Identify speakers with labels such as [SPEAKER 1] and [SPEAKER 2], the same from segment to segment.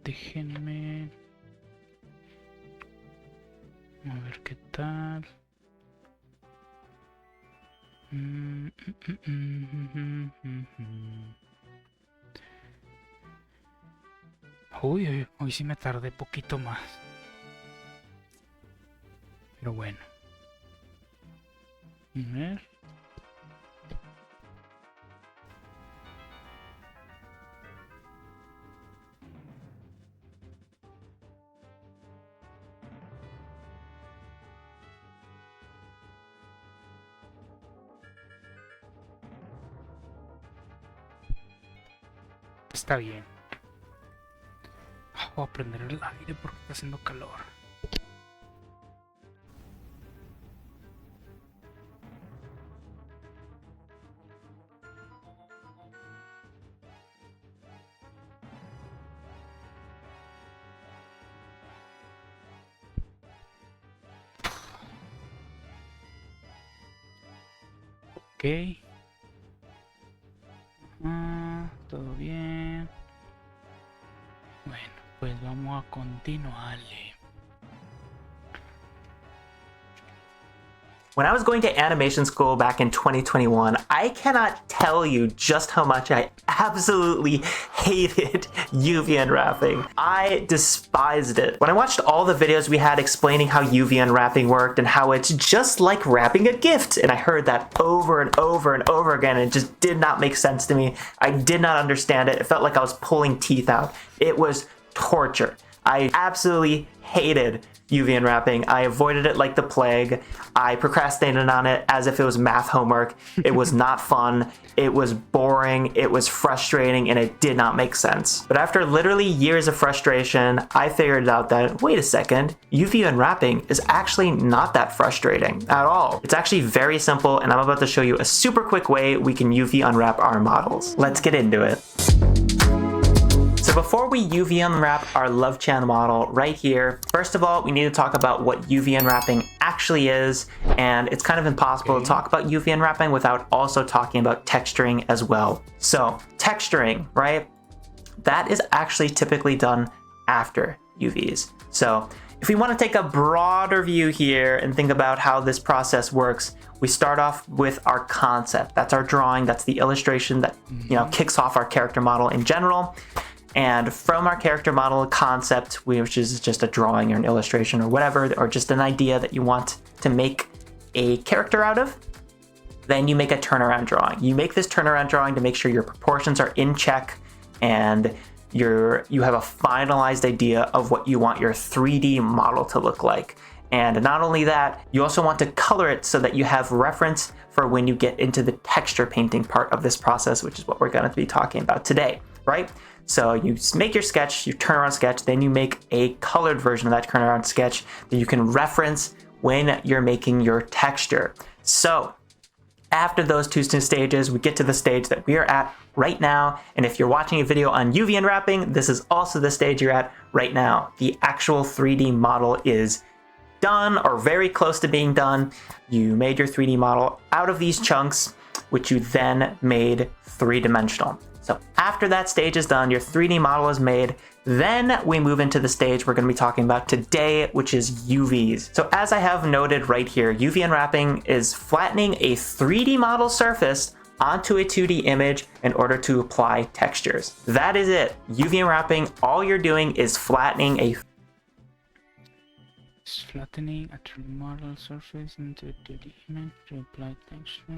[SPEAKER 1] Déjenme... A ver qué tal. Uy, hoy sí me tardé poquito más. Pero bueno. A ver. Está bien. Voy a prender el aire porque está haciendo calor. Ok. Todo bien. Bueno, pues vamos a continuarle.
[SPEAKER 2] When I was going to animation school back in 2021, I cannot tell you just how much I absolutely hated UV unwrapping. I despised it. When I watched all the videos we had explaining how UV unwrapping worked and how it's just like wrapping a gift, and I heard that over and over and over again, and it just did not make sense to me. I did not understand it. It felt like I was pulling teeth out. It was torture. I absolutely hated UV unwrapping. I avoided it like the plague. I procrastinated on it as if it was math homework. It was not fun. It was boring. It was frustrating, and it did not make sense. But after literally years of frustration, I figured out that, wait a second, UV unwrapping is actually not that frustrating at all. It's actually very simple, and I'm about to show you a super quick way we can UV unwrap our models. Let's get into it. So before we UV unwrap our love channel model right here, first of all, we need to talk about what UV unwrapping actually is, and it's kind of impossible to talk about UV unwrapping without also talking about texturing as well. So texturing, right? That is actually typically done after UVs. So if we want to take a broader view here and think about how this process works, we start off with our concept. That's our drawing. That's the illustration that, kicks off our character model in general. And from our character model concept, which is just a drawing or an illustration or whatever, or just an idea that you want to make a character out of, then you make a turnaround drawing. You make this turnaround drawing to make sure your proportions are in check and you have a finalized idea of what you want your 3D model to look like. And not only that, you also want to color it so that you have reference for when you get into the texture painting part of this process, which is what we're going to be talking about today, right? So you make your sketch, your turnaround sketch, then you make a colored version of that turnaround sketch that you can reference when you're making your texture. So after those two stages, we get to the stage that we are at right now. And if you're watching a video on UV unwrapping, this is also the stage you're at right now. The actual 3D model is done or very close to being done. You made your 3D model out of these chunks, which you then made three-dimensional. So after that stage is done, your 3D model is made, then we move into the stage we're going to be talking about today, which is UVs. So as I have noted right here, UV unwrapping is flattening a 3D model surface onto a 2D image in order to apply textures. That is it. UV unwrapping, all you're doing is flattening a
[SPEAKER 1] Flattening a 3D model surface into a 2D image to apply texture.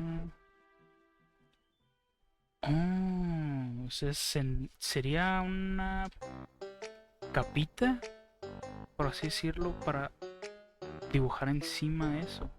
[SPEAKER 1] Oh, o sea, sería una capita, por así decirlo, para dibujar encima de eso.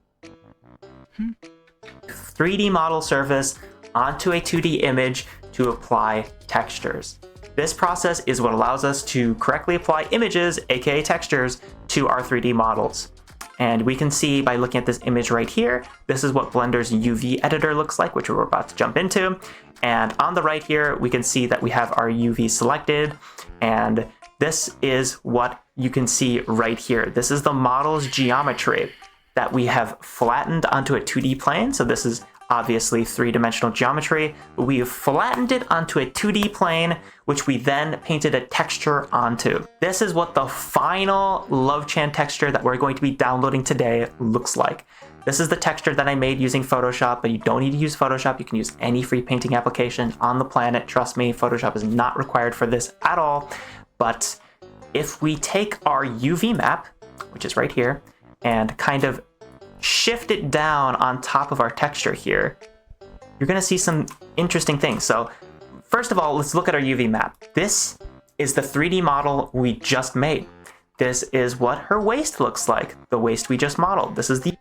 [SPEAKER 2] 3D model surface onto a 2D image to apply textures. This process is what allows us to correctly apply images, aka textures, to our 3D models. And we can see by looking at this image right here, this is what Blender's UV editor looks like, which we're about to jump into. And on the right here, we can see that we have our UV selected. And this is what you can see right here. This is the model's geometry that we have flattened onto a 2D plane. So this is obviously three-dimensional geometry, but we have flattened it onto a 2D plane, which we then painted a texture onto. This is what the final LoveChan texture that we're going to be downloading today looks like. This is the texture that I made using Photoshop, but you don't need to use Photoshop. You can use any free painting application on the planet. Trust me, Photoshop is not required for this at all. But if we take our UV map, which is right here, and kind of shift it down on top of our texture here, you're gonna see some interesting things. So first of all, let's look at our UV map. This is the 3D model we just made. This is what her waist looks like, the waist we just modeled. This is the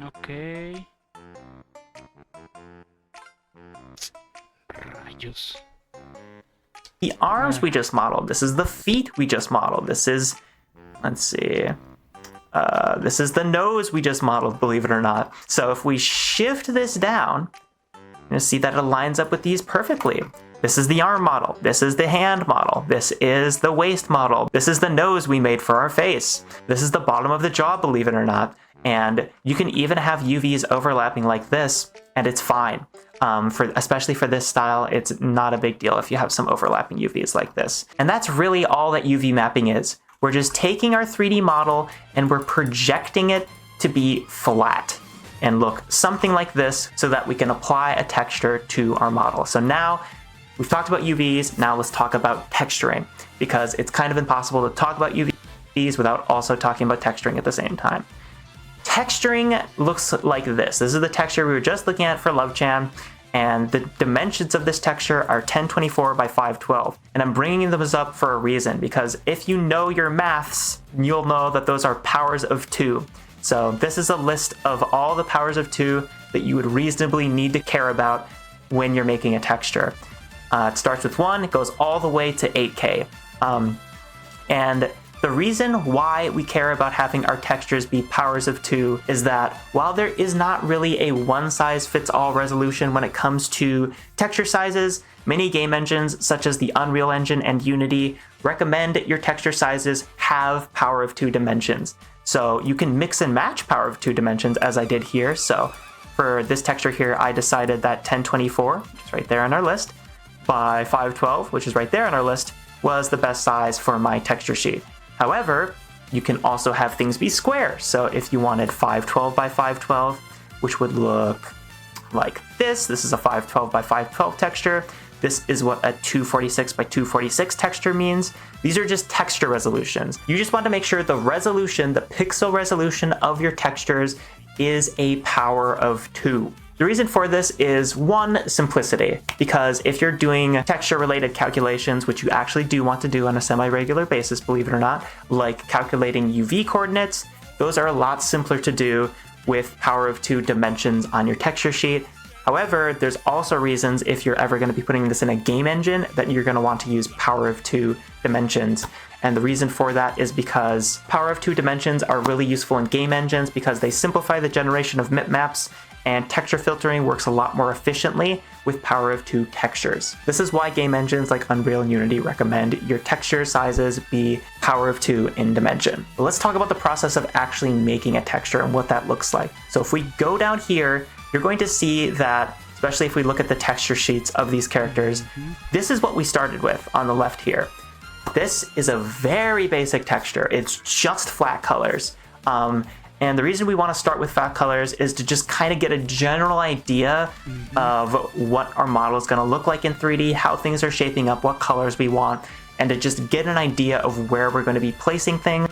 [SPEAKER 1] Okay. Rayos.
[SPEAKER 2] the arms we just modeled. This is the feet we just modeled. This is, let's see, this is the nose we just modeled, believe it or not. So if we shift this down, you're gonna see that it lines up with these perfectly. This is the arm model. This is the hand model. This is the waist model. This is the nose we made for our face. This is the bottom of the jaw, believe it or not. And you can even have UVs overlapping like this, and it's fine. Especially for this style, it's not a big deal if you have some overlapping UVs like this. And that's really all that UV mapping is. We're just taking our 3D model and we're projecting it to be flat and look something like this so that we can apply a texture to our model. So now we've talked about UVs, now let's talk about texturing, because it's kind of impossible to talk about UVs without also talking about texturing at the same time. Texturing looks like this. This is the texture we were just looking at for LoveChan, and the dimensions of this texture are 1024 by 512. And I'm bringing those up for a reason, because if you know your maths, you'll know that those are powers of 2. So this is a list of all the powers of 2 that you would reasonably need to care about when you're making a texture. It starts with 1, it goes all the way to 8K. And the reason why we care about having our textures be powers of 2 is that while there is not really a one-size-fits-all resolution when it comes to texture sizes, many game engines such as the Unreal Engine and Unity recommend your texture sizes have power of 2 dimensions. So you can mix and match power of 2 dimensions as I did here. So for this texture here, I decided that 1024, which is right there on our list, by 512, which is right there on our list, was the best size for my texture sheet. However, you can also have things be square. So if you wanted 512 by 512, which would look like this is a 512 by 512 texture. This is what a 246 by 246 texture means. These are just texture resolutions. You just want to make sure the resolution, the pixel resolution of your textures is a power of 2. The reason for this is, 1, simplicity, because if you're doing texture-related calculations, which you actually do want to do on a semi-regular basis, believe it or not, like calculating UV coordinates, those are a lot simpler to do with power of 2 dimensions on your texture sheet. However, there's also reasons if you're ever going to be putting this in a game engine that you're going to want to use power of 2 dimensions. And the reason for that is because power of 2 dimensions are really useful in game engines because they simplify the generation of bitmaps, and texture filtering works a lot more efficiently with power of 2 textures. This is why game engines like Unreal and Unity recommend your texture sizes be power of 2 in dimension. But let's talk about the process of actually making a texture and what that looks like. So if we go down here, you're going to see that, especially if we look at the texture sheets of these characters, this is what we started with on the left here. This is a very basic texture. It's just flat colors. And the reason we want to start with flat colors is to just kind of get a general idea of what our model is going to look like in 3D, how things are shaping up, what colors we want, and to just get an idea of where we're going to be placing things.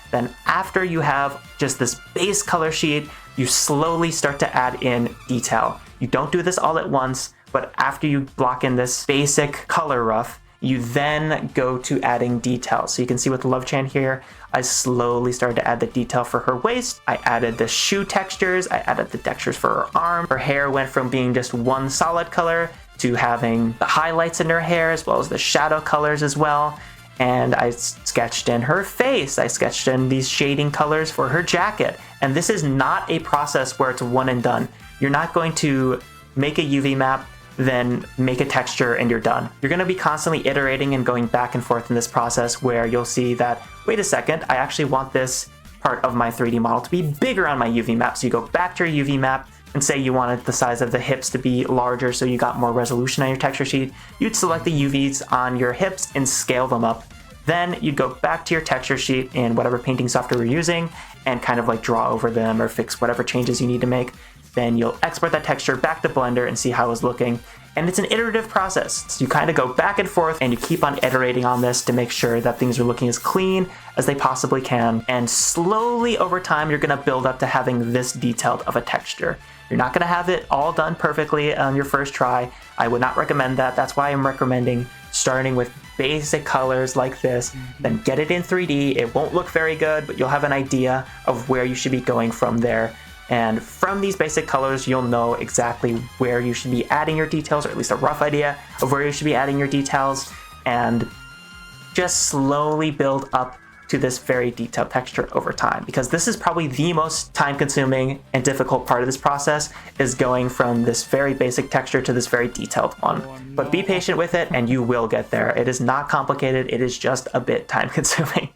[SPEAKER 2] Then after you have just this base color sheet, you slowly start to add in detail. You don't do this all at once, but after you block in this basic color rough, you then go to adding detail. So you can see with LoveChan here, I slowly started to add the detail for her waist. I added the shoe textures. I added the textures for her arm. Her hair went from being just one solid color to having the highlights in her hair as well as the shadow colors as well. And I sketched in her face. I sketched in these shading colors for her jacket. And this is not a process where it's one and done. You're not going to make a UV map, then make a texture and you're done. You're going to be constantly iterating and going back and forth in this process where you'll see that, wait a second, I actually want this part of my 3D model to be bigger on my UV map. So you go back to your UV map and say you wanted the size of the hips to be larger so you got more resolution on your texture sheet. You'd select the UVs on your hips and scale them up. Then you'd go back to your texture sheet in whatever painting software you're using and kind of like draw over them or fix whatever changes you need to make. Then you'll export that texture back to Blender and see how it's looking. And it's an iterative process. So you kind of go back and forth and you keep on iterating on this to make sure that things are looking as clean as they possibly can. And slowly over time, you're gonna build up to having this detailed of a texture. You're not gonna have it all done perfectly on your first try. I would not recommend that. That's why I'm recommending starting with basic colors like this, then get it in 3D. It won't look very good, but you'll have an idea of where you should be going from there. And from these basic colors, you'll know exactly where you should be adding your details, or at least a rough idea of where you should be adding your details, and just slowly build up to this very detailed texture over time, because this is probably the most time-consuming and difficult part of this process, is going from this very basic texture to this very detailed one. But be patient with it and you will get there. It is not complicated, it is just a bit time-consuming.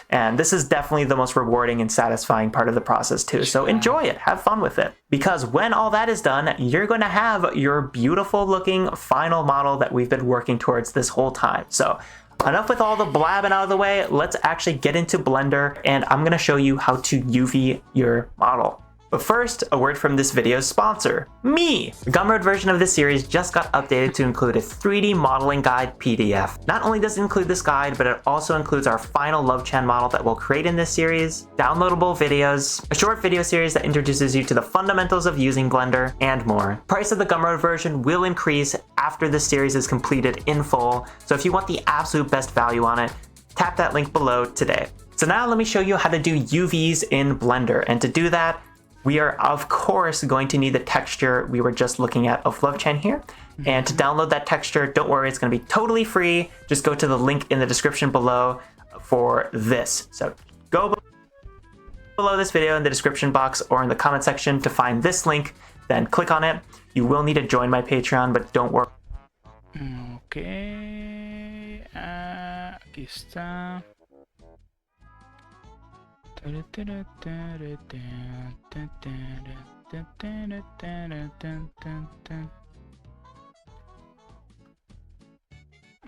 [SPEAKER 2] And this is definitely the most rewarding and satisfying part of the process too. So enjoy it, have fun with it. Because when all that is done, you're going to have your beautiful looking final model that we've been working towards this whole time. So enough with all the blabbing out of the way, let's actually get into Blender and I'm going to show you how to UV your model. But first, a word from this video's sponsor, me! The Gumroad version of this series just got updated to include a 3D modeling guide PDF. Not only does it include this guide, but it also includes our final Lovechan model that we'll create in this series, downloadable videos, a short video series that introduces you to the fundamentals of using Blender, and more. Price of the Gumroad version will increase after this series is completed in full, so if you want the absolute best value on it, tap that link below today. So now let me show you how to do UVs in Blender, and to do that, we are of course going to need the texture we were just looking at of Lovechan here. And to download that texture, don't worry, it's going to be totally free. Just go to the link in the description below for this. So go below this video in the description box or in the comment section to find this link, then click on it. You will need to join my Patreon, but don't worry.
[SPEAKER 1] Okay, aquí está.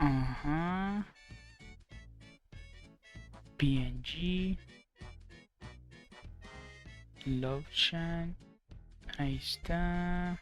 [SPEAKER 1] Ajá. PNG. Lovechan. Ahí está.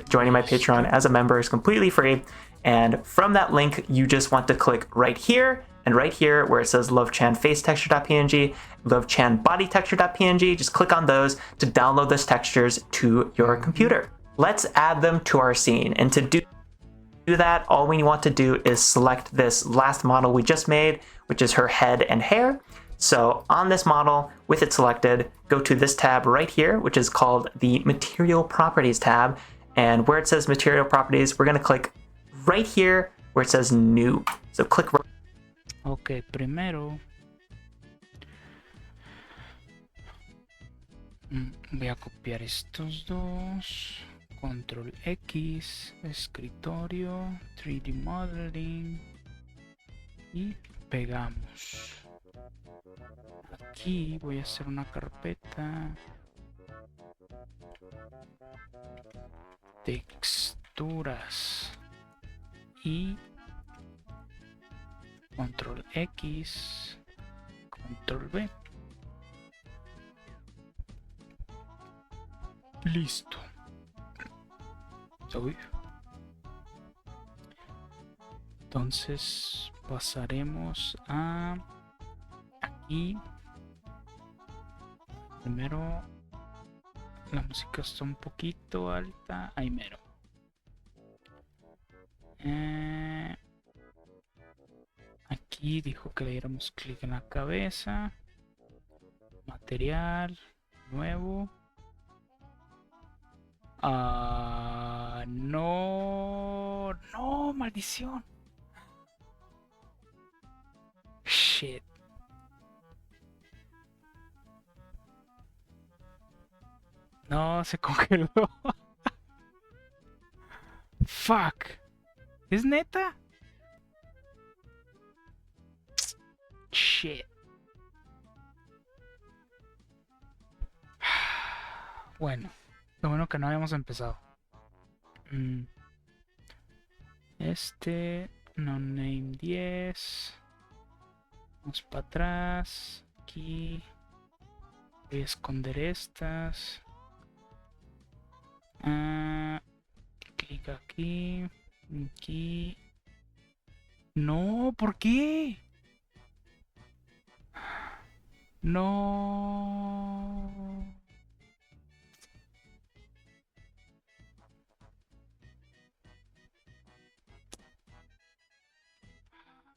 [SPEAKER 2] Joining my Patreon as a member is completely free, and from that link you just want to click right here and right here where it says Lovechan face texture.png, Lovechan body texture.png. Just click on those to download those textures to your computer. Let's add them to our scene, and to do that, all we want to do is select this last model we just made, which is her head and hair. So on this model, with it selected, go to this tab right here, which is called the Material Properties tab. And where it says Material Properties, we're going to click right here where it says New. So click right.
[SPEAKER 1] Ok, primero voy a copiar estos dos. Control X, escritorio, 3D Modeling y pegamos. Aquí voy a hacer una carpeta, texturas y Control X, Control V. Listo. Uy. Entonces pasaremos a aquí. Primero la música está un poquito alta, ahí mero. Aquí dijo que le diéramos clic en la cabeza, material nuevo, No, no, maldición. Shit. No, se congeló. Fuck. ¿Es neta? Shit. Bueno, lo bueno que no habíamos empezado. No name 10. Vamos para atrás. Aquí. Voy a esconder estas. Clic aquí. Aquí. No, ¿por qué? No.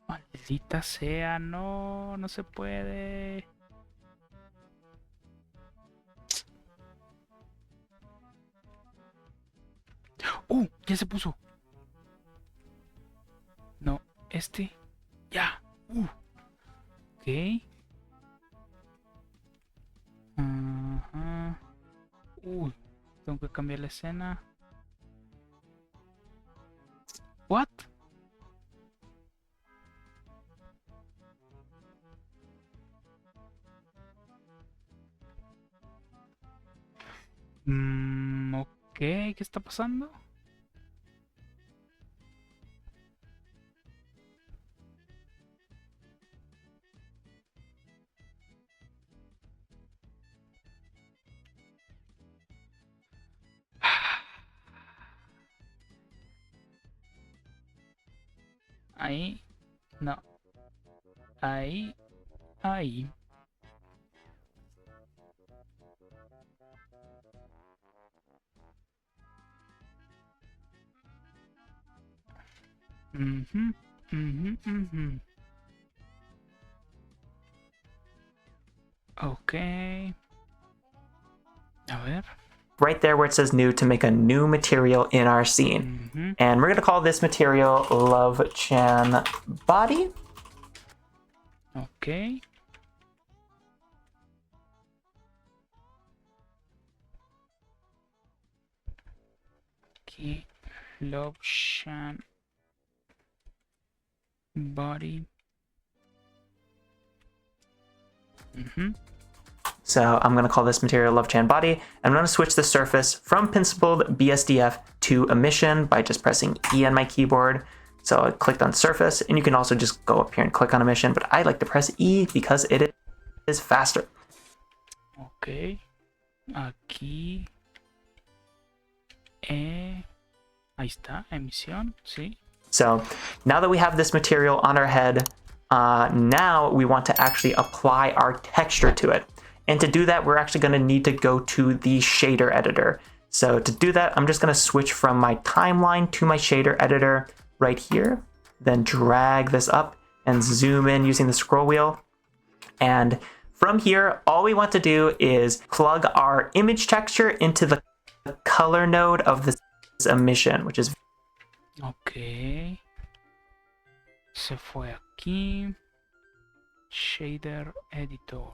[SPEAKER 1] Maldita sea, no, no se puede. Ya se puso. No, ya. Ok. Ajá. Tengo que cambiar la escena. What? Ok, ¿qué está pasando? Ahí. No. Ahí. Ahí. Mhm. Mhm. Mhm. Okay. A ver.
[SPEAKER 2] Right there where it says new to make a new material in our scene.
[SPEAKER 1] Mhm.
[SPEAKER 2] And we're going to call this material Love Chan Body.
[SPEAKER 1] Okay. Aquí. Love Shan Body. Mhm.
[SPEAKER 2] So I'm going to call this material Love Chan Body. And I'm going to switch the surface from Principled BSDF to Emission by just pressing E on my keyboard. So I clicked on Surface, and you can also just go up here and click on Emission, but I like to press E because it is faster.
[SPEAKER 1] Ok. Aquí. Ahí está, emisión, sí.
[SPEAKER 2] So now that we have this material on our head, now we want to actually apply our texture to it. And to do that, we're actually going to need to go to the shader editor. So to do that, I'm just going to switch from my timeline to my shader editor right here, then drag this up and zoom in using the scroll wheel. And from here, all we want to do is plug our image texture into the color node of this emission, which is
[SPEAKER 1] Ok. Se fue aquí. Shader Editor.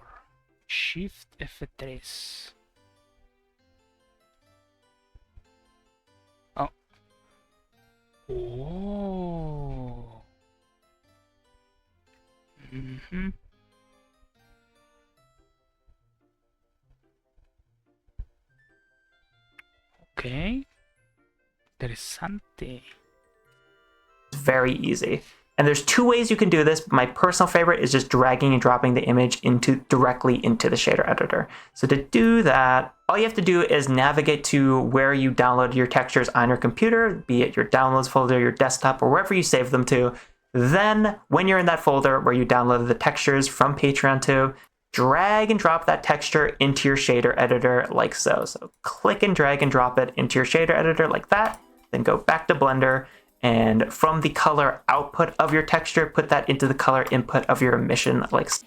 [SPEAKER 1] Shift F3. Oh. Oh. Mhm. Ok. Interesante.
[SPEAKER 2] very easy. And there's two ways you can do this. My personal favorite is just dragging and dropping the image directly into the shader editor. So to do that, all you have to do is navigate to where you download your textures on your computer, be it your downloads folder, your desktop, or wherever you save them to. Then when you're in that folder where you downloaded the textures from Patreon to, drag and drop that texture into your shader editor like so. So click and drag and drop it into your shader editor like that, then go back to Blender, and from the color output of your texture, put that into the color input of your emission like so.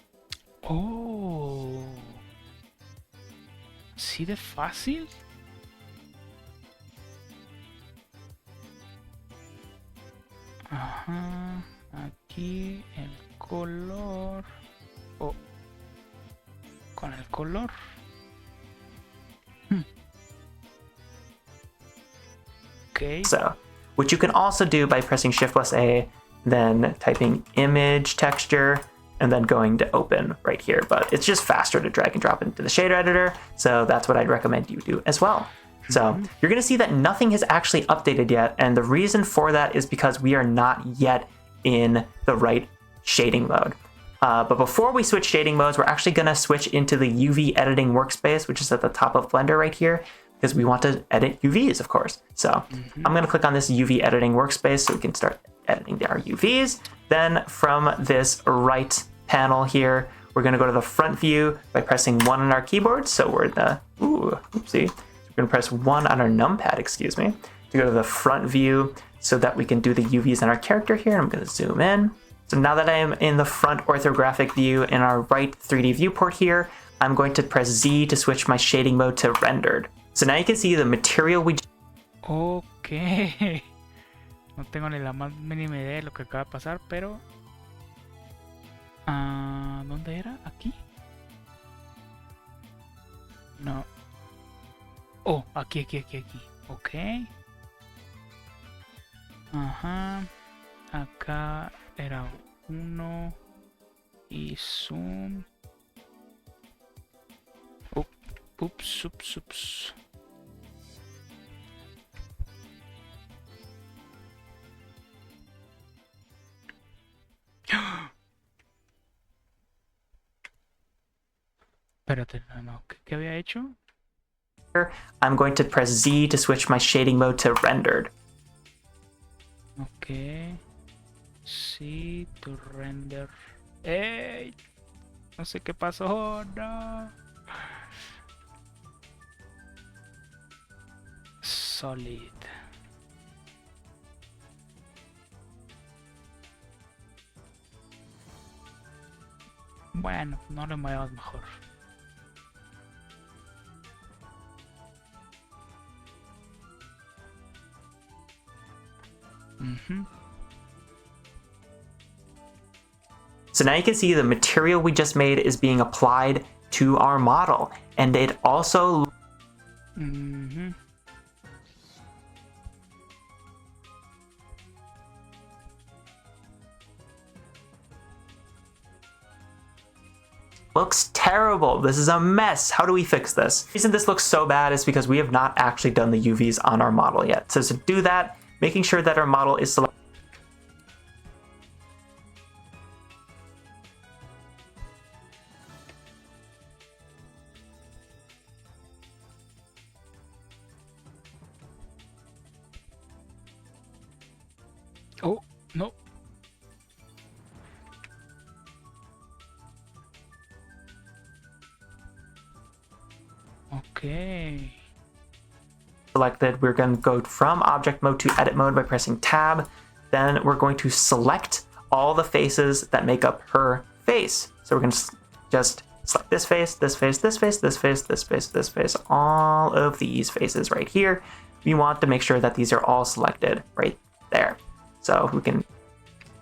[SPEAKER 1] Oh. ¿Así de fácil? Ajá. Aquí el color. Oh, con el color. Okay.
[SPEAKER 2] So, which you can also do by pressing Shift plus A, then typing image texture, and then going to open right here. But it's just faster to drag and drop into the shader editor. So that's what I'd recommend you do as well. So you're going to see that nothing has actually updated yet. And the reason for that is because we are not yet in the right shading mode. But before we switch shading modes, we're actually going to switch into the UV editing workspace, which is at the top of Blender right here, because we want to edit UVs, of course. So I'm going to click on this UV editing workspace so we can start editing our UVs. Then from this right panel here, we're going to go to the front view by pressing 1 on our keyboard. So we're in the, oopsie. We're going to press 1 on our numpad, excuse me, to go to the front view so that we can do the UVs on our character here. I'm going to zoom in. So now that I am in the front orthographic view in our right 3D viewport here, I'm going to press Z to switch my shading mode to rendered. So now you can see the material we...
[SPEAKER 1] Ok. No tengo ni la más mínima idea de lo que acaba de pasar, pero... ¿dónde era? ¿Aquí? No. Oh, aquí. Ok. Ajá. Acá era 1 y zoom. Ups. Espérate, no. ¿Qué había hecho?
[SPEAKER 2] I'm going to press Z to switch my shading mode to rendered.
[SPEAKER 1] Ok. Sí, to render. ¡Ey! No sé qué pasó, no. Solid. Bueno, no lo movemos mejor.
[SPEAKER 2] So now you can see the material we just made is being applied to our model, and it also looks terrible. This is a mess. How do we fix this? The reason this looks so bad is because we have not actually done the UVs on our model yet. So to do that, making sure that our model is selected.
[SPEAKER 1] Oh, no. Okay.
[SPEAKER 2] Selected, we're going to go from object mode to edit mode by pressing tab. Then we're going to select all the faces that make up her face. So we're going to just select this face, this face, this face, this face, this face, this face, all of these faces right here. We want to make sure that these are all selected right there. So we can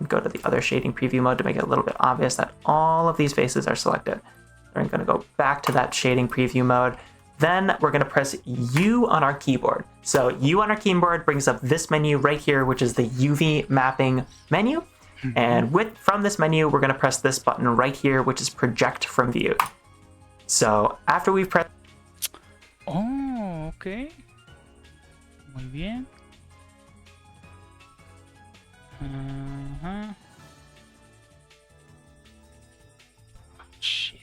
[SPEAKER 2] go to the other shading preview mode to make it a little bit obvious that all of these faces are selected. We're going to go back to that shading preview mode. Then we're going to press U on our keyboard. So U on our keyboard brings up this menu right here, which is the UV mapping menu. And from this menu, we're going to press this button right here, which is project from view. So after we've pressed...
[SPEAKER 1] Oh, okay. Muy bien. Shit.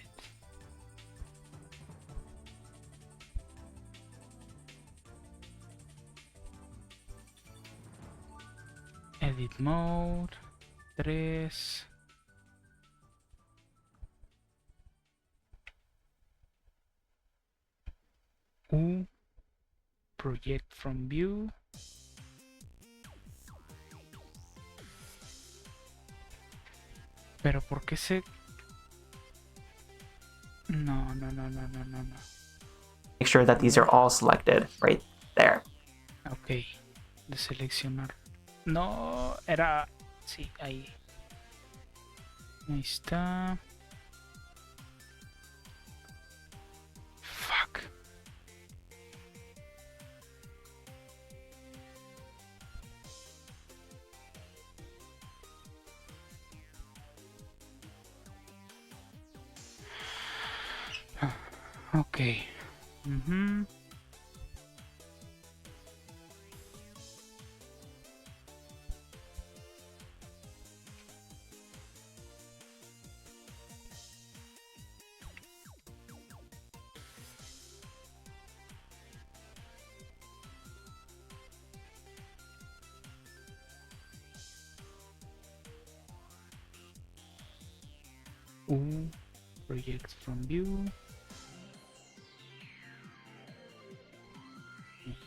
[SPEAKER 1] Edit mode 3. U. Project from view. Pero ¿por qué se...? No.
[SPEAKER 2] Make sure that these are all selected right there.
[SPEAKER 1] Ok. De seleccionar. No, era Sí, ahí. Ahí está. Fuck. Ok. Ujú. Project from view.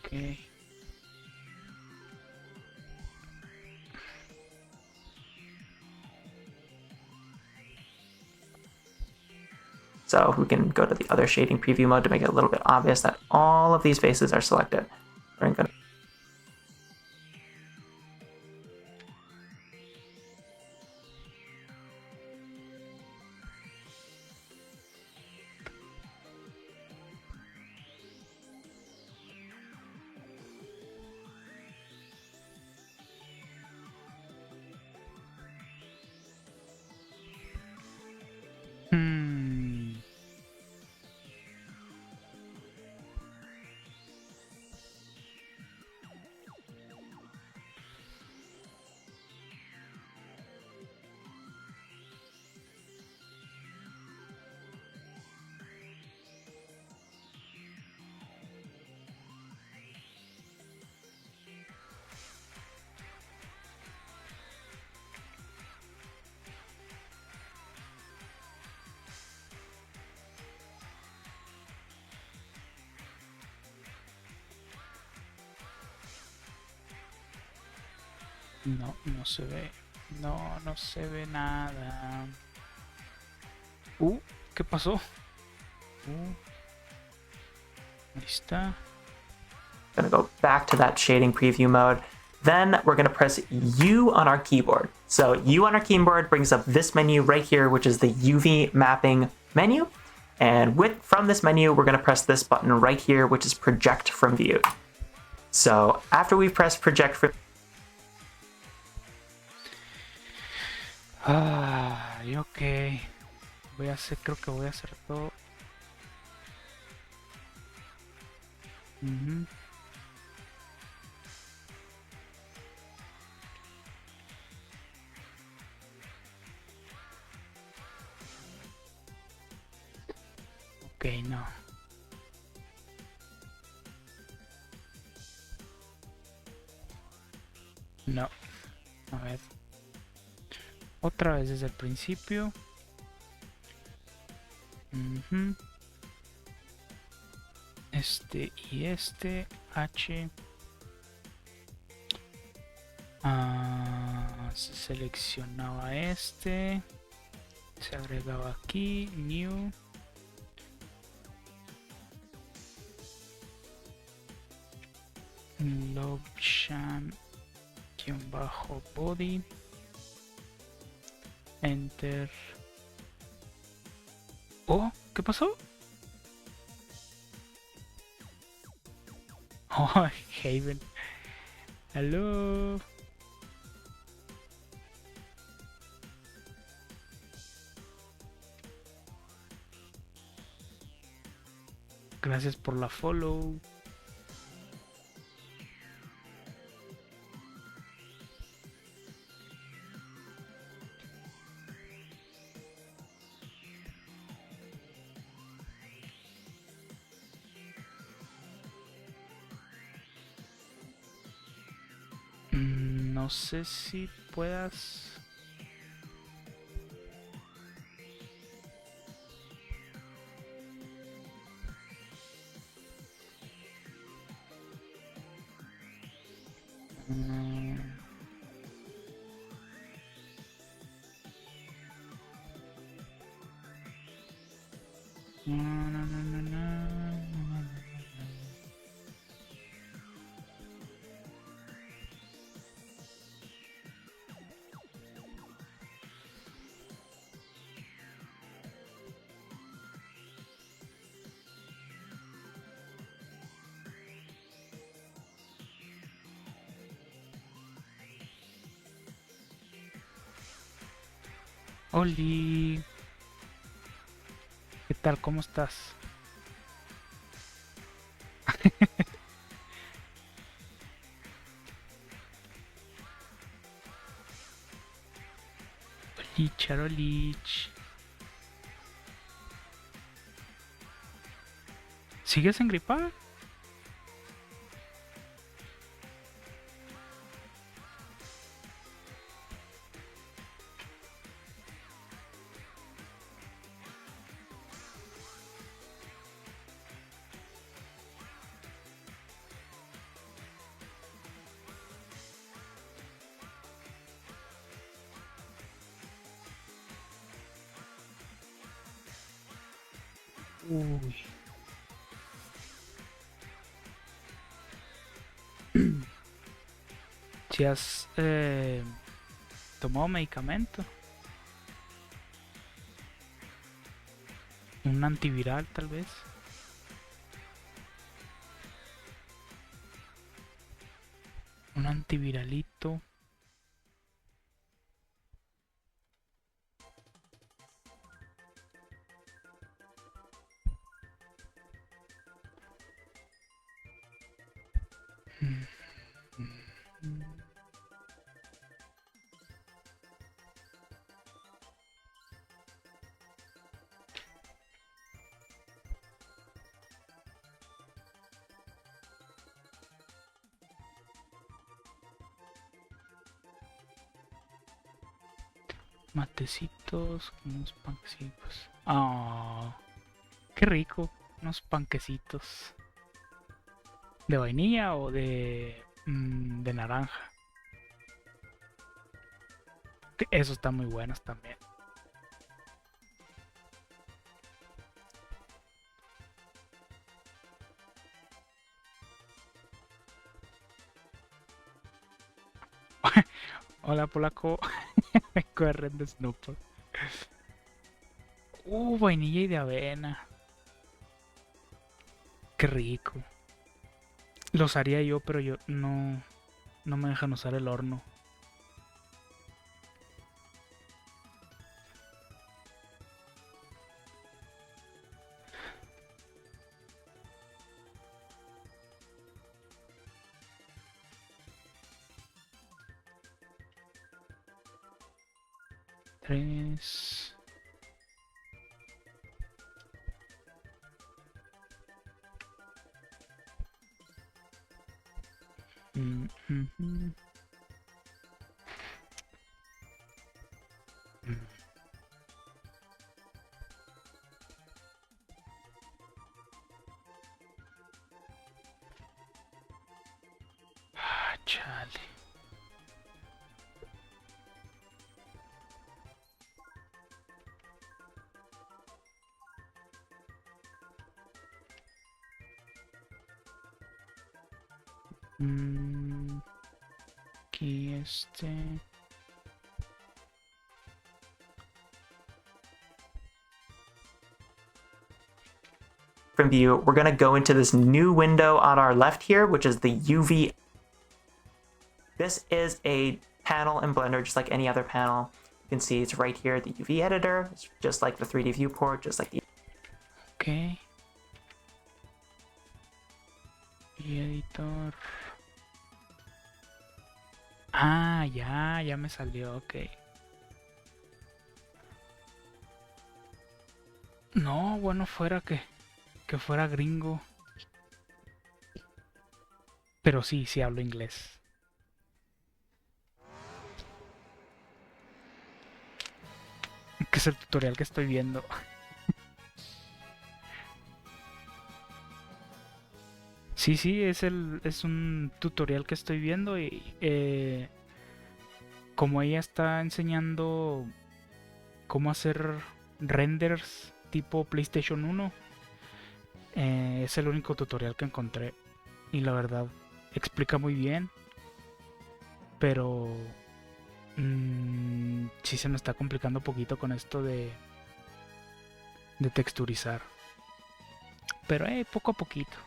[SPEAKER 1] Okay.
[SPEAKER 2] So we can go to the other shading preview mode to make it a little bit obvious that all of these faces are selected. We're going to
[SPEAKER 1] Hmm. No, no se ve. No, no se ve nada. ¿Qué pasó? Ahí está.
[SPEAKER 2] going to go back to that shading preview mode. Then we're going to press U on our keyboard. So U on our keyboard brings up this menu right here, which is the UV mapping menu. And from this menu, we're going to press this button right here, which is project from view. So after we've pressed project from
[SPEAKER 1] Ok. Creo que voy a hacer todo. Ok, no. No. A ver. Otra vez desde el principio. Este y este. H. Se seleccionaba este. Se agregaba aquí. New. Lobshan-body. Enter. Oh, ¿qué pasó? Oh, Haven. Hello. Gracias por la follow. No sé si puedas. Oli, ¿qué tal? ¿Cómo estás? Oli, Charolich. ¿Sigues engripada? Uy. Si has tomado medicamento, un antiviral tal vez, un antiviralito. Mm, mm, Matecitos, unos panquecitos. Ah, qué rico, unos panquecitos. ¿De vainilla o de naranja? Que esos están muy buenos también. Hola, polaco. Corren de Snooper. Vainilla y de avena. Qué rico. Los haría yo, pero yo no me dejan usar el horno. Tres. Mm, mm, mm. Mm. Ah, chale. Mm, aquí
[SPEAKER 2] From view, we're going to go into this new window on our left here, which is the UV. This is a panel in Blender, just like any other panel. You can see it's right here, the UV editor. It's just like the 3D viewport, just like the...
[SPEAKER 1] Ok. Y editor. Ah, ya me salió, ok. No, bueno, fuera que fuera gringo. Pero sí hablo inglés. Que es el tutorial que estoy viendo. Sí, es un tutorial que estoy viendo y como ella está enseñando cómo hacer renders tipo PlayStation 1, es el único tutorial que encontré y la verdad explica muy bien, pero sí se me está complicando un poquito con esto de texturizar. Pero poco a poquito.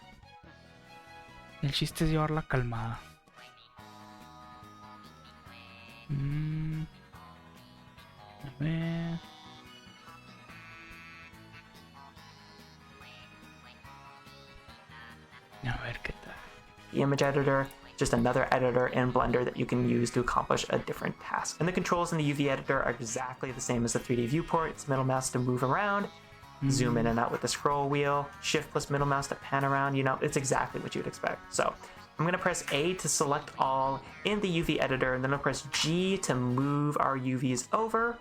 [SPEAKER 1] El chiste es llevarla calmada. ver. A ver qué tal.
[SPEAKER 2] The image editor, just another editor in Blender that you can use to accomplish a different task. And the controls in the UV editor are exactly the same as the 3D viewport. It's middle mouse to move around, zoom in and out with the scroll wheel, shift plus middle mouse to pan around. You know, it's exactly what you'd expect. So I'm gonna press A to select all in the UV editor, and then I'll press G to move our UVs over.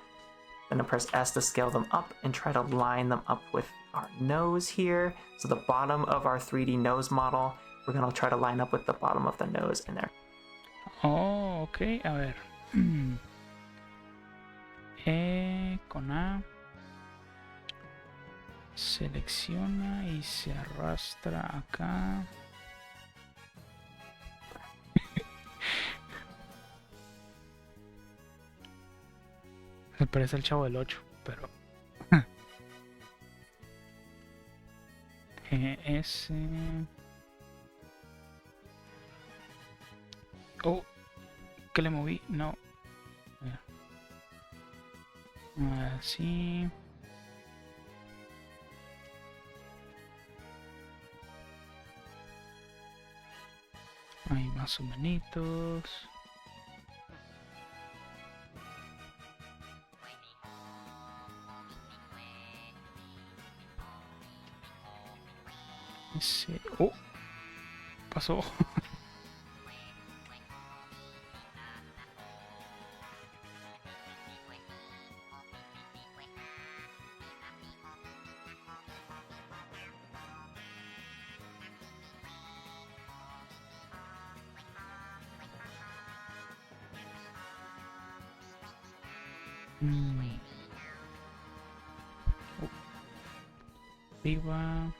[SPEAKER 2] Then I'll press S to scale them up and try to line them up with our nose here. So the bottom of our 3D nose model, we're gonna try to line up with the bottom of the nose in there.
[SPEAKER 1] Oh, ok, a ver. Con A. Selecciona y se arrastra acá. Me parece el Chavo del 8, pero... S... Oh, ¿qué le moví? No. Así. Ahí más o menos. Ese... Oh, pasó. Arriba.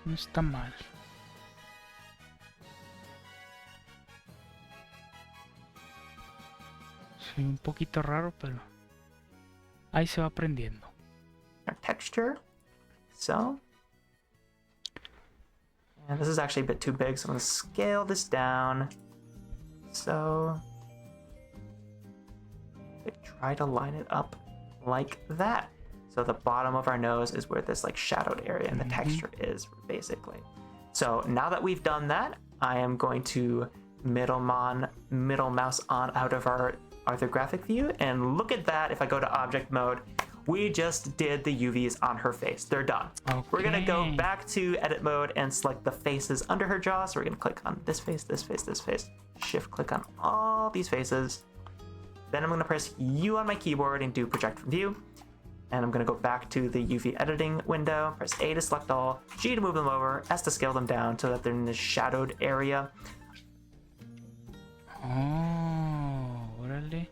[SPEAKER 1] No está mal. Sí, un poquito raro, pero ahí se va aprendiendo.
[SPEAKER 2] Our texture, so. And this is actually a bit too big, so I'm gonna scale this down. So, try to line it up like that. So the bottom of our nose is where this like shadowed area in the texture is, basically. So now that we've done that, I am going to middle mouse on out of our orthographic view, and look at that. If I go to object mode, we just did the UVs on her face. They're done.
[SPEAKER 1] Okay.
[SPEAKER 2] We're gonna go back to edit mode and select the faces under her jaw. So we're gonna click on this face, this face, this face, shift click on all these faces. Then I'm gonna press U on my keyboard and do project from view. And I'm gonna go back to the UV editing window, press A to select all, G to move them over, S to scale them down so that they're in this shadowed area.
[SPEAKER 1] Oh, órale.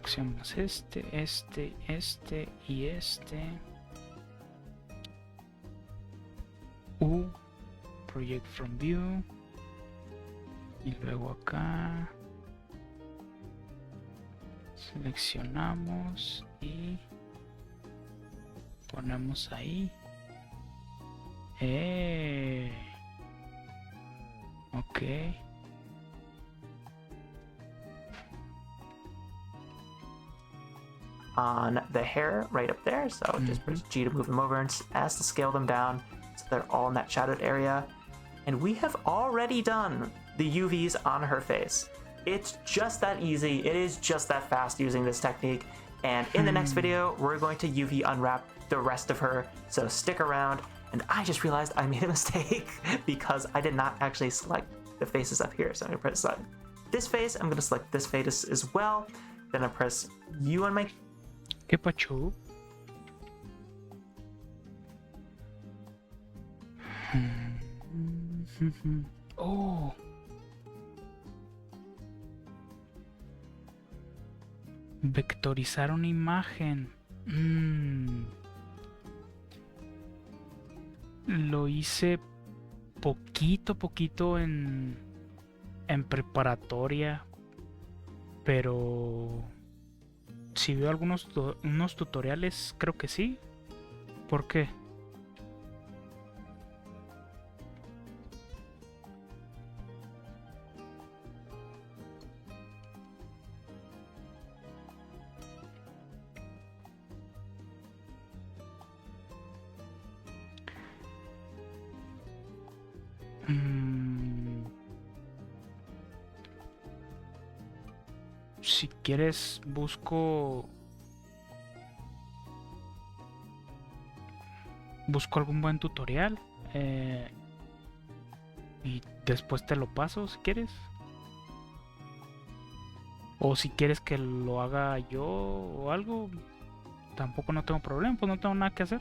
[SPEAKER 1] Seleccionamos este y este. U, project from view. Y luego acá seleccionamos y ponemos ahí. Ok.
[SPEAKER 2] On the hair right up there, so just press G to move them over and S to scale them down so they're all in that shadowed area. And we have already done the UVs on her face. It's just that easy. It is just that fast using this technique. And in the next video, we're going to UV unwrap the rest of her. So stick around. And I just realized I made a mistake because I did not actually select the faces up here. So I'm gonna press select this face. I'm gonna select this face as well. Then I press U on my...
[SPEAKER 1] ¿Qué pacho? Oh. Vectorizar una imagen. Lo hice poquito en preparatoria, pero si veo unos tutoriales, creo que sí. ¿Por qué? Mm, si quieres, busco algún buen tutorial y después te lo paso si quieres. O si quieres que lo haga yo o algo, tampoco no tengo problema, pues no tengo nada que hacer.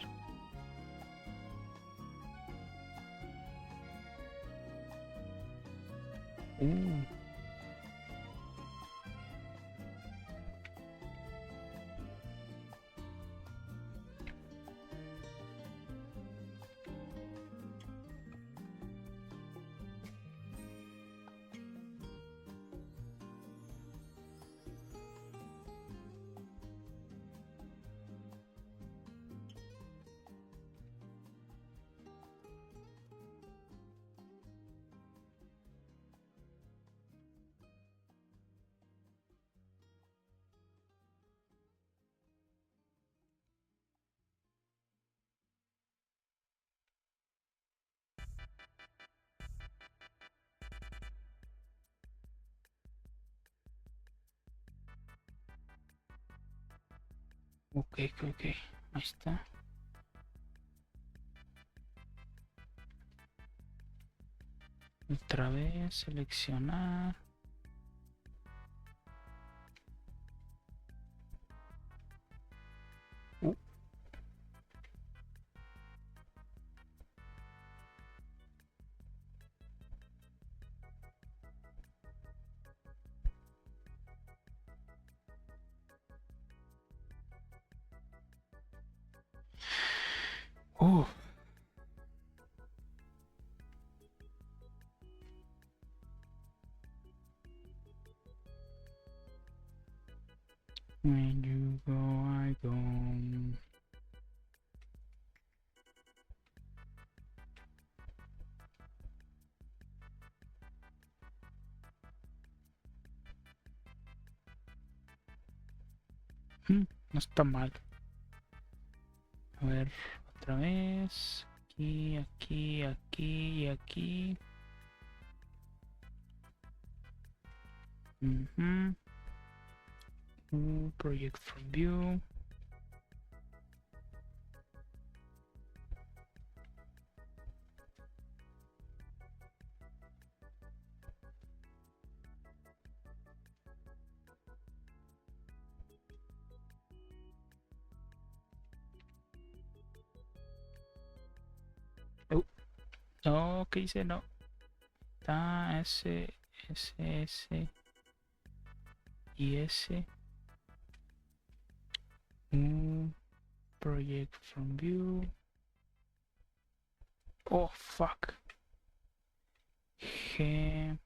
[SPEAKER 1] Uh, ok. Ahí está. Otra vez, seleccionar. Uh, uh. When you go, I go. No está mal. A ver, otra vez. Aquí y aquí. Project from view. No, ¿qué hice? No. Está S y S. Project from view. Oh, fuck. G.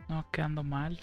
[SPEAKER 1] No, quedando mal.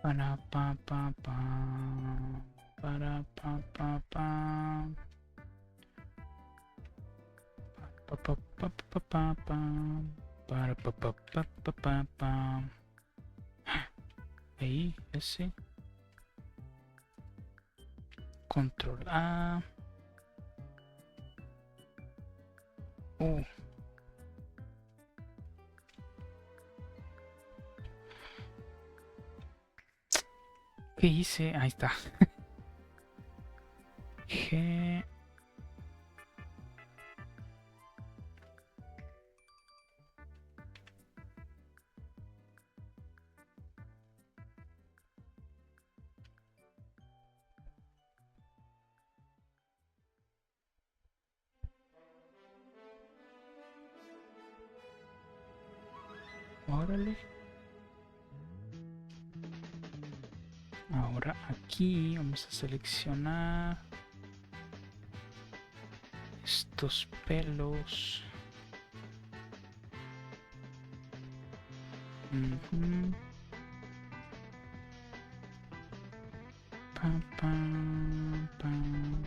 [SPEAKER 1] Para pa pa pa. Para pa pa pa. Pa pa pa pa pa pa. Para pa pa pa pa pa pa. Ahí, ese. Control A. ¿Qué hice? Ahí está. G. Órale. Ahora aquí vamos a seleccionar estos pelos. Pam, pam, pam.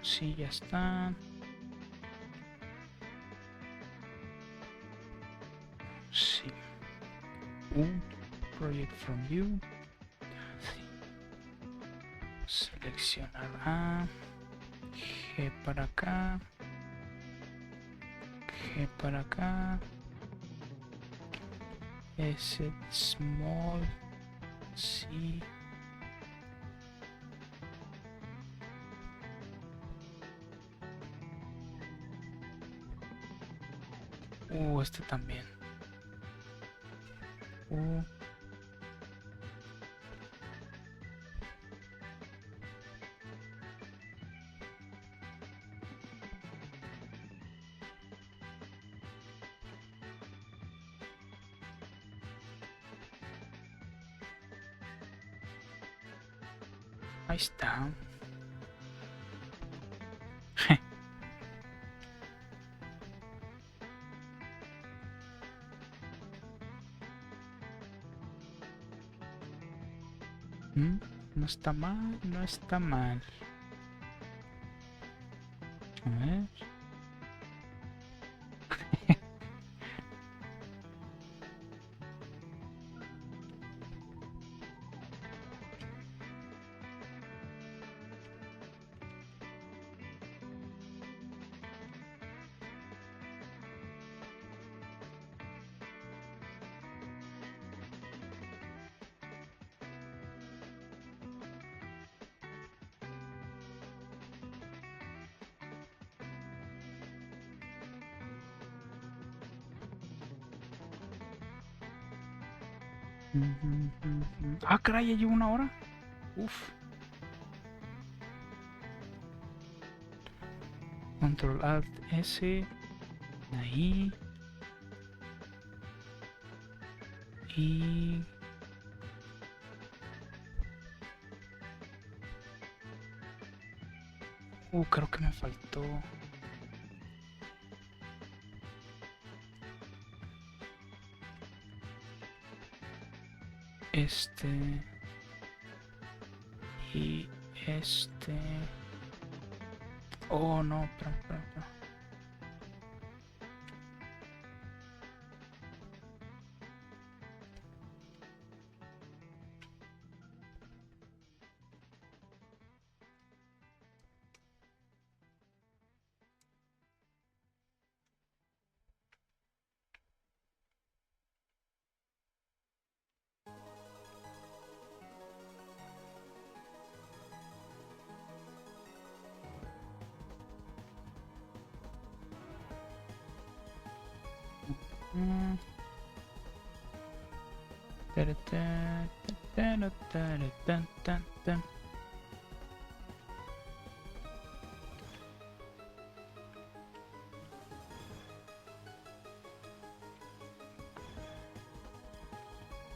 [SPEAKER 1] Sí, ya está. Sí. Project from view. Sí. Seleccionar A. G para acá. G para acá. S small. Sí. Este también. Ahí está. No está mal, no está mal. A ver. Ah, caray, ya llevo 1 hora. Uf. Control Alt S. Ahí. Y... creo que me faltó... Y Oh, no, espera.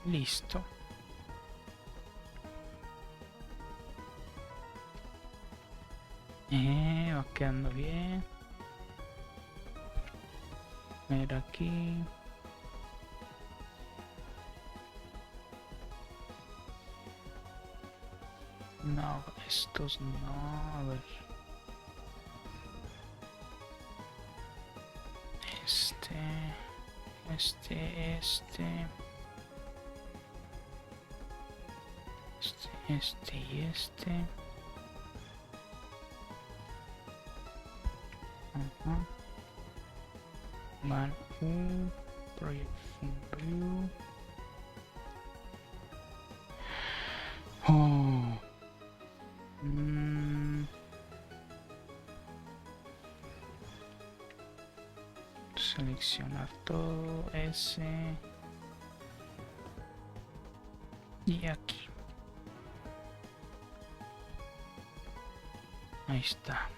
[SPEAKER 1] Listo. Va quedando bien. Ver aquí. No, estos no. A ver. Este y este. Ajá. Vale. Project View. Oh. Seleccionar todo ese. Y aquí. Ahí está.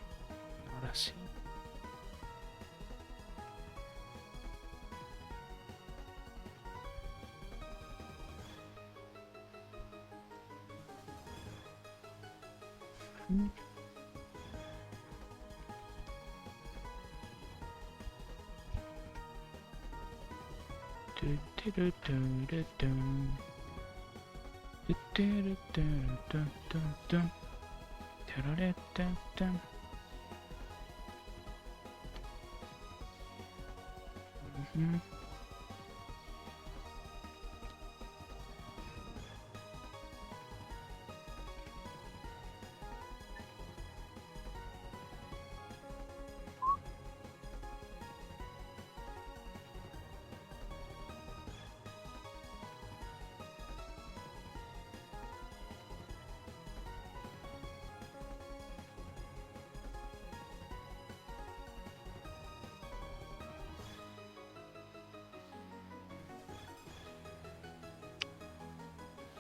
[SPEAKER 1] Ahora sí.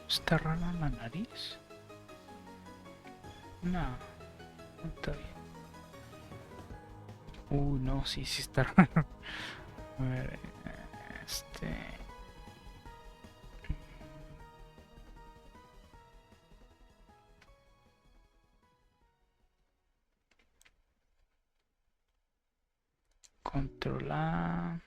[SPEAKER 1] ¿Está rara la nariz? No, no está bien. No, sí está raro. A ver, controlar.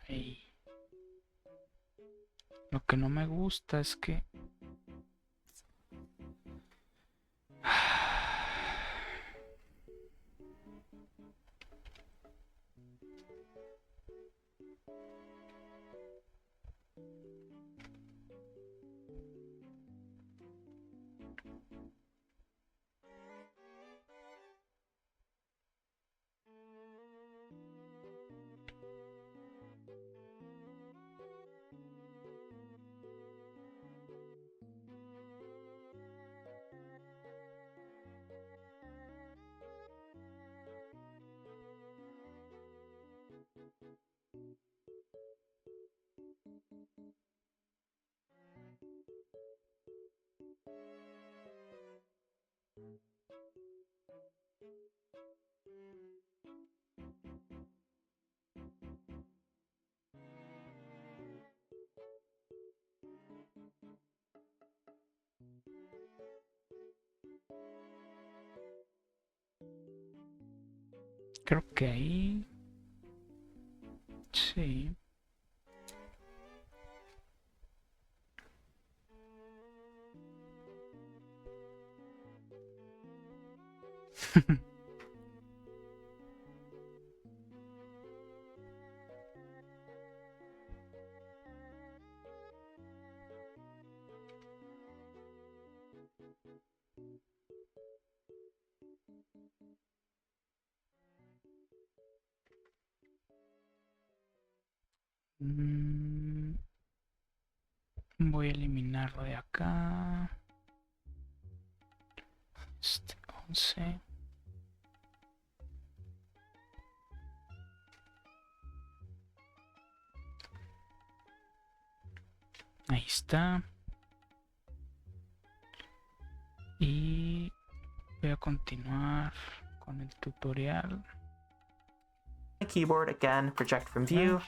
[SPEAKER 1] Ahí. Lo que no me gusta es que creo que ahí sí. Voy a eliminarlo de acá. 11. Ahí está. Y voy a continuar con el tutorial.
[SPEAKER 2] keyboard, again, project from view.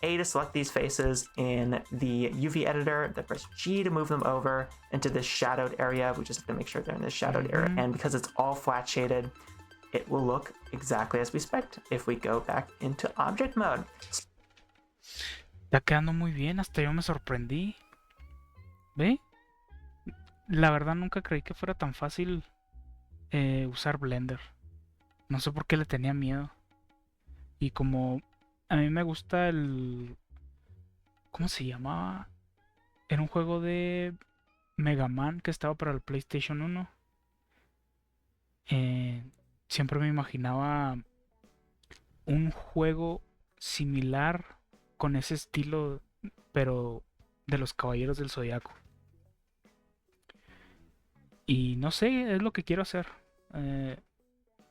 [SPEAKER 2] A to select these faces in the UV editor, then press G to move them over into this shadowed area. We just have to make sure they're in this shadowed area. And because it's all flat shaded, it will look exactly as we expect if we go back into object mode.
[SPEAKER 1] Está quedando muy bien, hasta yo me sorprendí. ¿Ve? La verdad nunca creí que fuera tan fácil usar Blender. No sé por qué le tenía miedo. Y como a mí me gusta el... ¿Cómo se llamaba? Era un juego de Mega Man que estaba para el PlayStation 1. Siempre me imaginaba un juego similar con ese estilo, pero de los Caballeros del Zodiaco. Y no sé, es lo que quiero hacer.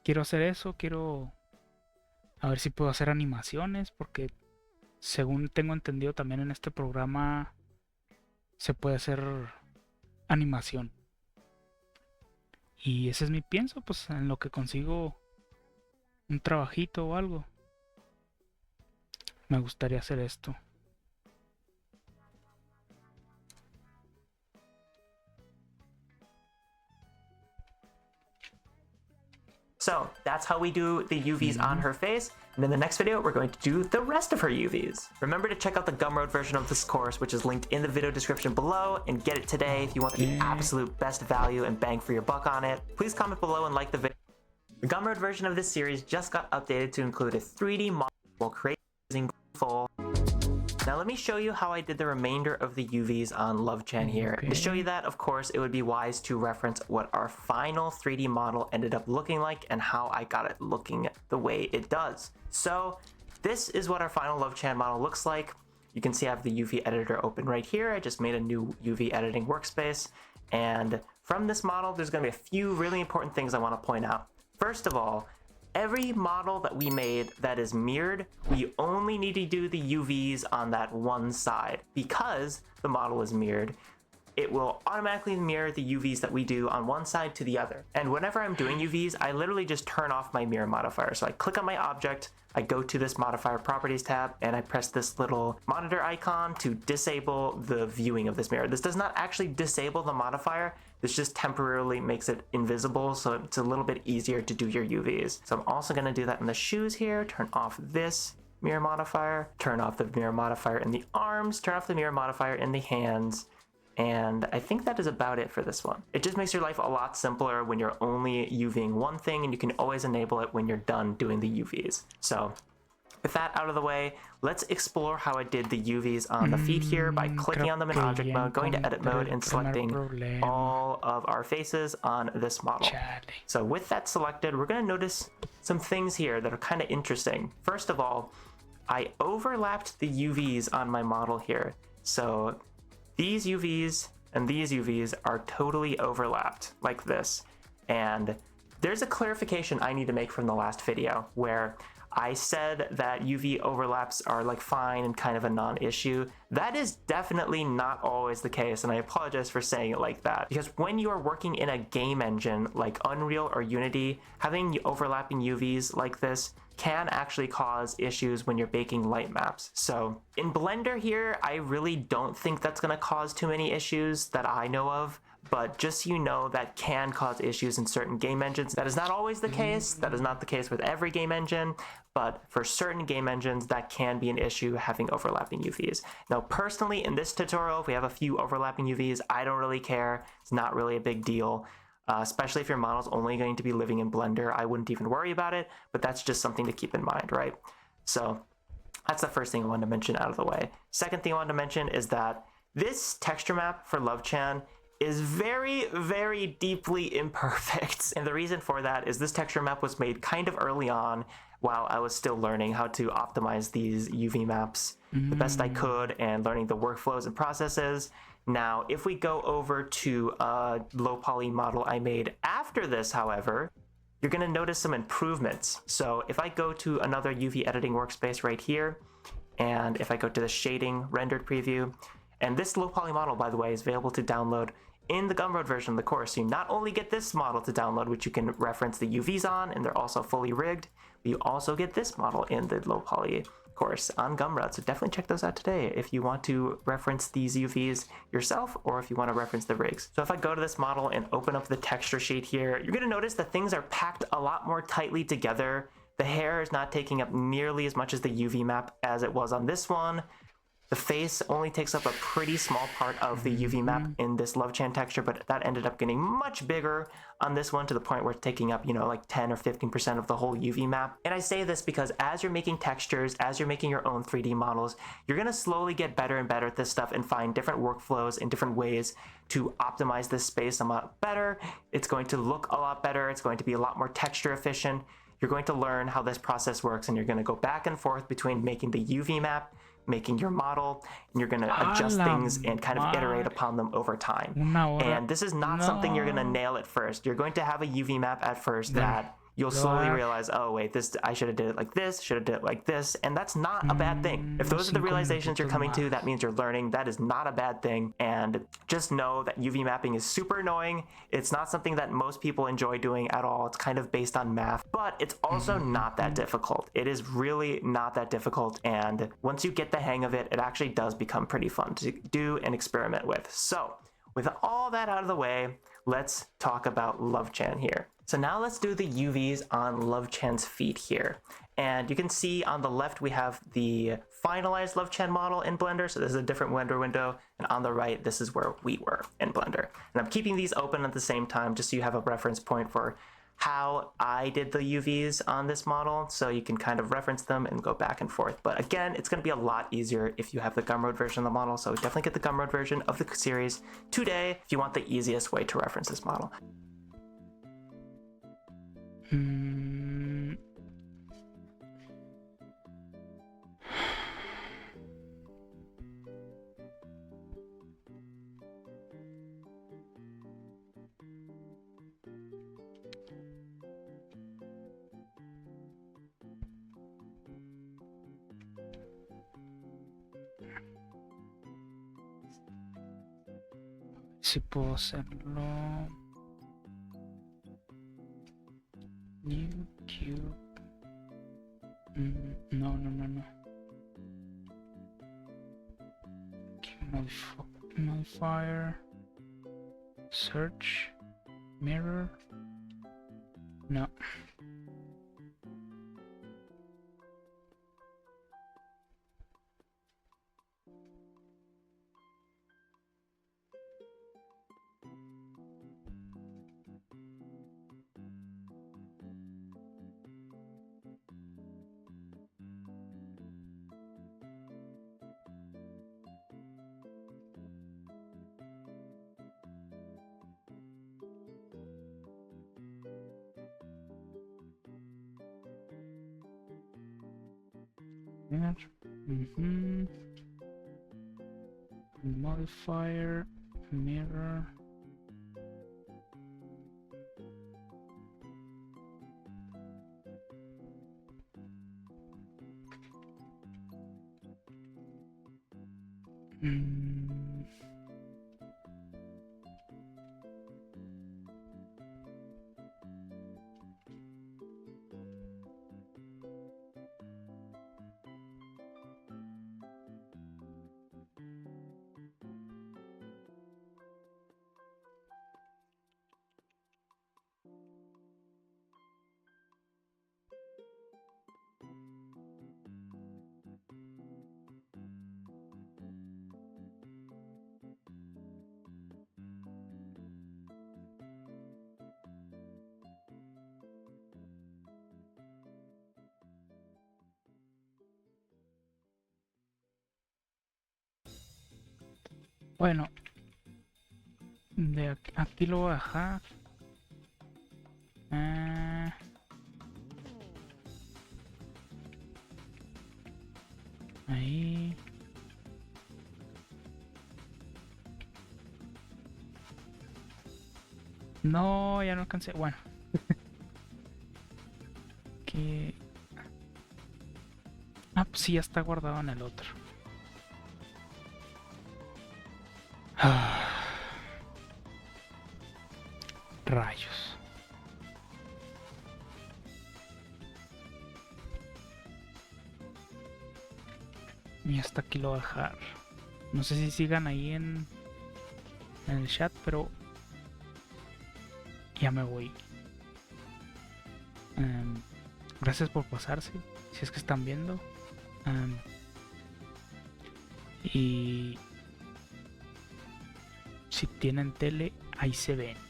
[SPEAKER 1] Quiero hacer eso, quiero... A ver si puedo hacer animaciones, porque según tengo entendido también en este programa se puede hacer animación. Y ese es mi pienso, pues en lo que consigo un trabajito o algo. Me gustaría hacer esto.
[SPEAKER 2] So that's how we do the UVs on her face. And in the next video, we're going to do the rest of her UVs. Remember to check out the Gumroad version of this course, which is linked in the video description below, and get it today if you want the absolute best value and bang for your buck on it. Please comment below and like the video. The Gumroad version of this series just got updated to include a 3D model created using full. Now let me show you how I did the remainder of the UVs on LoveChan here.
[SPEAKER 1] Okay.
[SPEAKER 2] To show you that, of course, it would be wise to reference what our final 3D model ended up looking like and how I got it looking the way it does. So this is what our final LoveChan model looks like. You can see I have the UV editor open right here. I just made a new UV editing workspace. And from this model, there's going to be a few really important things I want to point out. First of all, every model that we made that is mirrored, we only need to do the UVs on that one side. Because the model is mirrored, it will automatically mirror the UVs that we do on one side to the other. And whenever I'm doing UVs, I literally just turn off my mirror modifier. So I click on my object, I go to this modifier properties tab, and I press this little monitor icon to disable the viewing of this mirror. This does not actually disable the modifier. This just temporarily makes it invisible, so it's a little bit easier to do your UVs. So I'm also gonna do that in the shoes here, turn off this mirror modifier, turn off the mirror modifier in the arms, turn off the mirror modifier in the hands, and I think that is about it for this one. It just makes your life a lot simpler when you're only UVing one thing, and you can always enable it when you're done doing the UVs. So with that out of the way, let's explore how I did the UVs on the feet here by clicking on them in object mode, going to edit mode, and selecting all of our faces on this model. So with that selected, we're going to notice some things here that are kind of interesting. First of all, I overlapped the UVs on my model here. So these UVs and these UVs are totally overlapped like this. And there's a clarification I need to make from the last video where I said that UV overlaps are like fine and kind of a non-issue. That is definitely not always the case, and I apologize for saying it like that. Because when you are working in a game engine like Unreal or Unity, having overlapping UVs like this can actually cause issues when you're baking light maps. So in Blender here, I really don't think that's gonna cause too many issues that I know of. But just so you know, that can cause issues in certain game engines. That is not always the case. That is not the case with every game engine. But for certain game engines, that can be an issue having overlapping UVs. Now, personally, in this tutorial, if we have a few overlapping UVs, I don't really care. It's not really a big deal. Especially if your model's only going to be living in Blender, I wouldn't even worry about it. But that's just something to keep in mind, right? So that's the first thing I wanted to mention out of the way. Second thing I wanted to mention is that this texture map for LoveChan is very, very deeply imperfect. And the reason for that is this texture map was made kind of early on while I was still learning how to optimize these UV maps the best I could and learning the workflows and processes. Now, if we go over to a low poly model I made after this, however, you're gonna notice some improvements. So if I go to another UV editing workspace right here, and if I go to the shading rendered preview, and this low poly model, by the way, is available to download in the Gumroad version of the course. So you not only get this model to download, which you can reference the UVs on, and they're also fully rigged, but But you also get this model in the low poly course on Gumroad, so definitely check those out today if you want to reference these UVs yourself or if you want to reference the rigs. So if I go to this model and open up the texture sheet here, you're going to notice that things are packed a lot more tightly together. The hair is not taking up nearly as much as the UV map as it was on this one. The face only takes up a pretty small part of the UV map in this Love Chan texture, but that ended up getting much bigger on this one to the point where it's taking up, like 10 or 15% of the whole UV map. And I say this because as you're making textures, as you're making your own 3D models, you're gonna slowly get better and better at this stuff and find different workflows and different ways to optimize this space a lot better. It's going to look a lot better. It's going to be a lot more texture efficient. You're going to learn how this process works, and you're going to go back and forth between making the UV map, making your model, and you're going to adjust things and kind of iterate upon them over time. And this is not something you're going to nail at first. You're going to have a UV map at first that you'll slowly realize, oh wait, this I should have did it like this, should have did it like this, and that's not a bad thing. If those are the realizations you're coming to, that means you're learning. That is not a bad thing, and just know that UV mapping is super annoying. It's not something that most people enjoy doing at all. It's kind of based on math, but it's also not that difficult. It is really not that difficult, and once you get the hang of it, it actually does become pretty fun to do and experiment with. So with all that out of the way, let's talk about Love Chan here. So now let's do the UVs on Love Chan's feet here. And you can see on the left, we have the finalized Love Chan model in Blender. So this is a different Blender window. And on the right, this is where we were in Blender. And I'm keeping these open at the same time, just so you have a reference point for how I did the UVs on this model, so you can kind of reference them and go back and forth. But again, it's going to be a lot easier if you have the Gumroad version of the model, so definitely get the Gumroad version of the series today if you want the easiest way to reference this model.
[SPEAKER 1] Si puedo hacerlo. New cube. No. Modifier. Search. Mirror. No. Modifier, mirror. Bueno, de aquí lo voy a dejar. Ahí. No, ya no alcancé. Bueno. Que... Ah, pues sí, ya está guardado en el otro. Rayos. Y hasta aquí lo voy a dejar. No sé si sigan ahí en el chat, pero ya me voy. Gracias por pasarse, si es que están viendo. Y si tienen tele, ahí se ven.